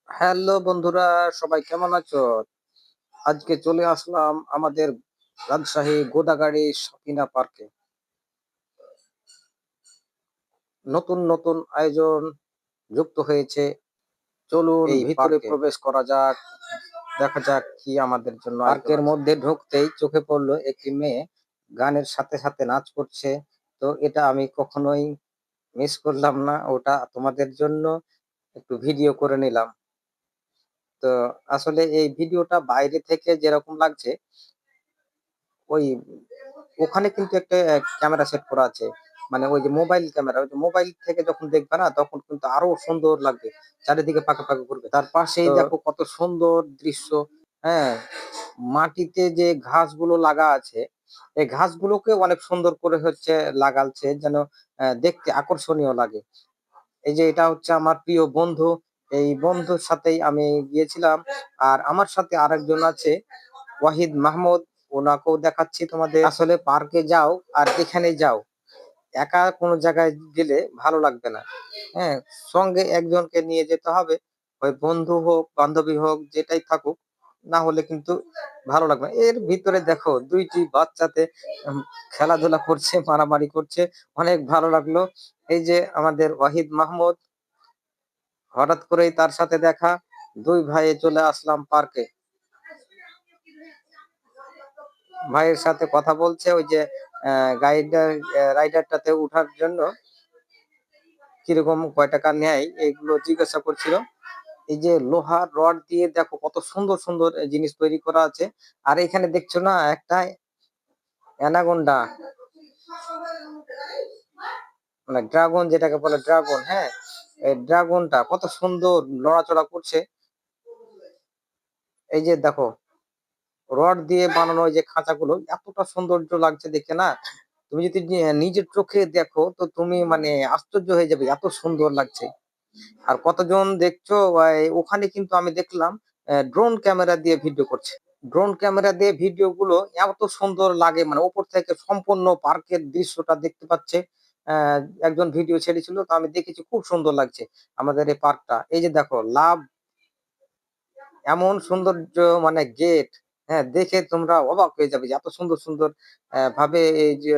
Hello বন্ধুরা, সবাই কেমন আছো? আজকে চলে আসলাম আমাদের রাজশাহী গোদাগাড়ি সকিনা পার্কে। নতুন নতুন আয়োজন যুক্ত হয়েছে। চলুন এই ভিতরে পার্কে। প্রবেশ করা যাক, দেখা যাক কি আমাদের জন্য পার্কের মধ্যে ঢুকতেই চোখে পড়লো একটি মেয়ে গানের সাথে সাথে নাচ করছে। তো এটা আমি কখনোই মিস করলাম না, ওটা তোমাদের জন্য একটু ভিডিও করে নিলাম। তো আসলে এই ভিডিওটা বাইরে থেকে যেরকম লাগছে, ওই ওখানে কিন্তু একটা ক্যামেরা সেট করা আছে। মানে ওই যে মোবাইল ক্যামেরা, ওই যে মোবাইল থেকে যখন দেখবে না তখন কিন্তু আরো সুন্দর লাগবে। চারিদিকে পাকা পাকা ঘুরবে। তার পাশেই দেখো কত সুন্দর দৃশ্য। হ্যাঁ, মাটিতে যে ঘাসগুলো লাগা আছে, এই ঘাসগুলোকে অনেক সুন্দর করে হচ্ছে লাগালছে যেন দেখতে আকর্ষণীয় লাগে। এই যে এটা হচ্ছে আমার প্রিয় বন্ধু। এই বন্ধুর সাথেই আমি গিয়েছিলাম। আর আমার সাথে আরেকজন আছে, ওয়াহিদ মাহমুদ। ওনাকেও দেখাচ্ছি তোমাদের। আসলে পার্কে যাও আর যেখানে যাও, একা কোনো জায়গায় গেলে ভালো লাগবে না। হ্যাঁ, সঙ্গে একজনকে নিয়ে যেতে হবে। ওই বন্ধু হোক, বান্ধবী হোক, যেটাই থাকুক, না হলে কিন্তু ভালো লাগবে না। এর ভিতরে দেখো দুইটি বাচ্চাতে উম, খেলাধুলা করছে, মারামারি করছে। অনেক ভালো লাগলো। এই যে আমাদের ওয়াহিদ মাহমুদ, হঠাৎ করেই তার সাথে দেখা। দুই ভাইয়ে চলে আসলাম পার্কে। ভাইয়ের সাথে কথা বলছে ওই যে রাইডারটাতে উঠার জন্য কিরকম কয় টাকা নেয় এগুলো জিজ্ঞাসা করছিল। এই যে লোহার রড দিয়ে দেখো কত সুন্দর সুন্দর জিনিস তৈরি করা আছে। আর এখানে দেখছো না একটা অ্যানাকোন্ডা, মানে ড্রাগন, যেটাকে বলে ড্রাগন। হ্যাঁ, এই ড্রাগনটা কত সুন্দর নড়াচড়া করছে। এই যে দেখো রড দিয়ে বানানো ওই যে খাঁচাগুলো, এতটা সৌন্দর্য লাগছে দেখে না। তুমি যদি নিজের চোখে দেখো তো তুমি মানে আশ্চর্য হয়ে যাবে, এত সুন্দর লাগছে। আর কতজন দেখছো, ওখানে কিন্তু আমি দেখলাম ড্রোন ক্যামেরা দিয়ে ভিডিও করছে। ড্রোন ক্যামেরা দিয়ে ভিডিও গুলো এত সুন্দর লাগে, মানে উপর থেকে সম্পূর্ণ পার্কের দৃশ্যটা দেখতে পাচ্ছে। আহ, একজন ভিডিও ছেড়েছিল, তো আমি দেখেছি, খুব সুন্দর লাগছে আমাদের এই পার্কটা। এই যে দেখো লাভ, এমন সৌন্দর্য, মানে গেট। হ্যাঁ, দেখে তোমরা অবাক হয়ে যাবে যে এত সুন্দর সুন্দর ভাবে এই যে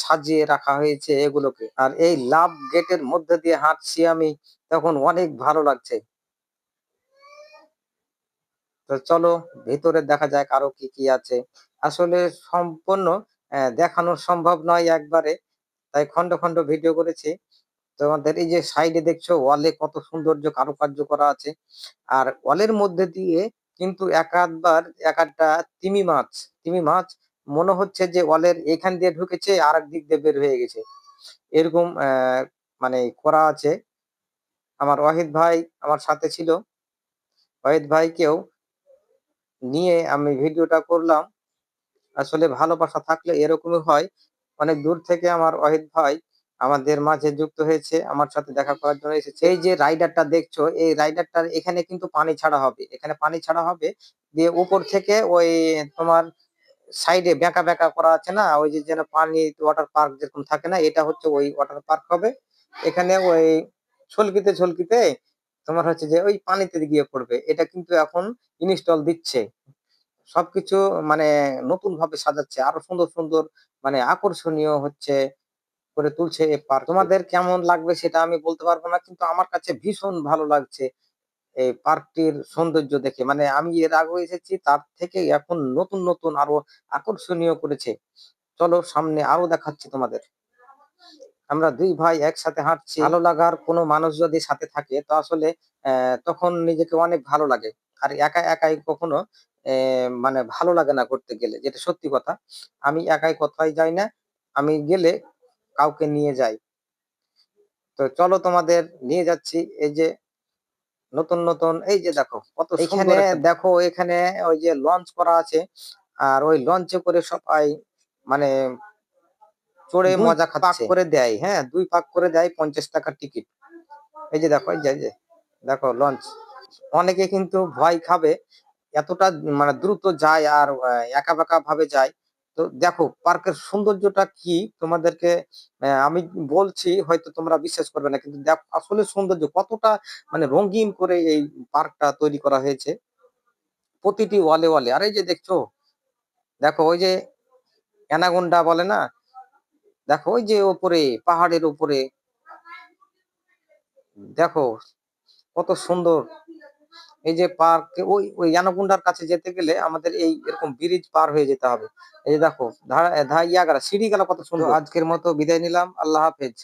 সাজিয়ে রাখা হয়েছে এগুলোকে। আর এই লাভ গেটের মধ্যে দিয়ে হাঁটছি আমি, তখন অনেক ভালো লাগছে। তো চলো ভিতরে দেখা যাক আরো কি কি আছে। আসলে সম্পূর্ণ দেখানো সম্ভব নয় একবারে, তাই খন্ড খন্ড ভিডিও করেছি। তোমাদের এই যে সাইডে দেখছো ওয়ালে কত সৌন্দর্য কারুকার্য করা আছে। আর ওয়ালের মধ্যে দিয়ে কিন্তু এক একটা তিমি মাছ মনে হচ্ছে যে ওয়ালের এখান দিয়ে ঢুকেছে আর এক দিক দিয়ে বের হয়ে গেছে, এরকম মানে করা আছে। আমার ওয়াহিদ ভাই আমার সাথে ছিল, ওয়াহিদ ভাইকেও নিয়ে আমি ভিডিওটা করলাম। আসলে ভালোবাসা থাকলে এরকমই হয়। অনেক দূর থেকে আমার ওয়াহিদ ভাই আমাদের মাঝে যুক্ত হয়েছে, আমার সাথে দেখা করার জন্য এসেছে। এই যে রাইডারটা দেখছো, এই রাইডারটার এখানে কিন্তু পানি ছাড়া হবে, এখানে পানি ছাড়া হবে। দিয়ে উপর থেকে ওই তোমার সাইডে বেঁকা বেঁকা করা আছে না, ওই যে যেন পানি ওয়াটার পার্ক যেরকম থাকে না, এটা হচ্ছে ওই ওয়াটার পার্ক হবে। এখানে ওই ছলকিতে ছলকিতে তোমার হচ্ছে যে ওই পানিতে গিয়ে পড়বে। এটা কিন্তু এখন ইনস্টল দিচ্ছে সবকিছু, মানে নতুন ভাবে সাজাচ্ছে, আরো সুন্দর সুন্দর, মানে আকর্ষণীয় হচ্ছে করে তুলছে এই পার্ক। তোমাদের কেমন লাগবে সেটা আমি বলতে পারবো না, কিন্তু আমার কাছে ভীষণ ভালো লাগছে এই পার্কটির সৌন্দর্য দেখে। মানে আমি এর আগে এসেছি, তার থেকে এখন নতুন নতুন আরো আকর্ষণীয় করেছে। চলো সামনে আরো দেখাচ্ছি তোমাদের। আমরা দুই ভাই একসাথে হাঁটছি। ভালো লাগার কোনো মানুষ যদি সাথে থাকে তো আসলে তখন নিজেকে অনেক ভালো লাগে। আর একা একাই কখনো মানে ভালো লাগে না করতে গেলে, যেটা সত্যি কথা। আমি একাই কোথায় যাই না, আমি গেলে কাউকে নিয়ে যাই। তো চলো তোমাদের নিয়ে যাচ্ছি। এই যে নতুন নতুন, এই যে দেখো কত সুন্দর একটা, দেখো এখানে ওই যে লঞ্চ করা আছে। আর ওই লঞ্চে করে সবাই মানে চড়ে মজা খাচ্ছে। পাক করে দেয়, হ্যাঁ, ২ পাক করে দেয়, ৫০ টাকার টিকিট। এই যে দেখো, এই যে দেখো লঞ্চ। অনেকে কিন্তু ভয় খাবে, এতটা মানে দ্রুত যায় আর একা বেঁকা ভাবে যায়। তো দেখো পার্কের সৌন্দর্যটা কি তোমাদেরকে আমি বলছি, হয়তো তোমরা বিশ্বাস করবে না, কিন্তু দেখো আসলে সৌন্দর্য কতটা মানে রঙিন করে এই পার্কটা তৈরি করা হয়েছে প্রতিটি ওয়ালে ওয়ালে। আর এই যে দেখছো, দেখো ওই যে অ্যানাকোন্ডা বলে না, দেখো ওই যে ওপরে পাহাড়ের উপরে, দেখো কত সুন্দর। এই যে পার্ক, ওই ওই অ্যানাকোন্ডার কাছে যেতে গেলে আমাদের এই এরকম ব্রিজ পার হয়ে যেতে হবে। এই যে দেখো সিঁড়ি গেলা কত সুন্দর। তো আজকের মতো বিদায় নিলাম, আল্লাহ হাফেজ।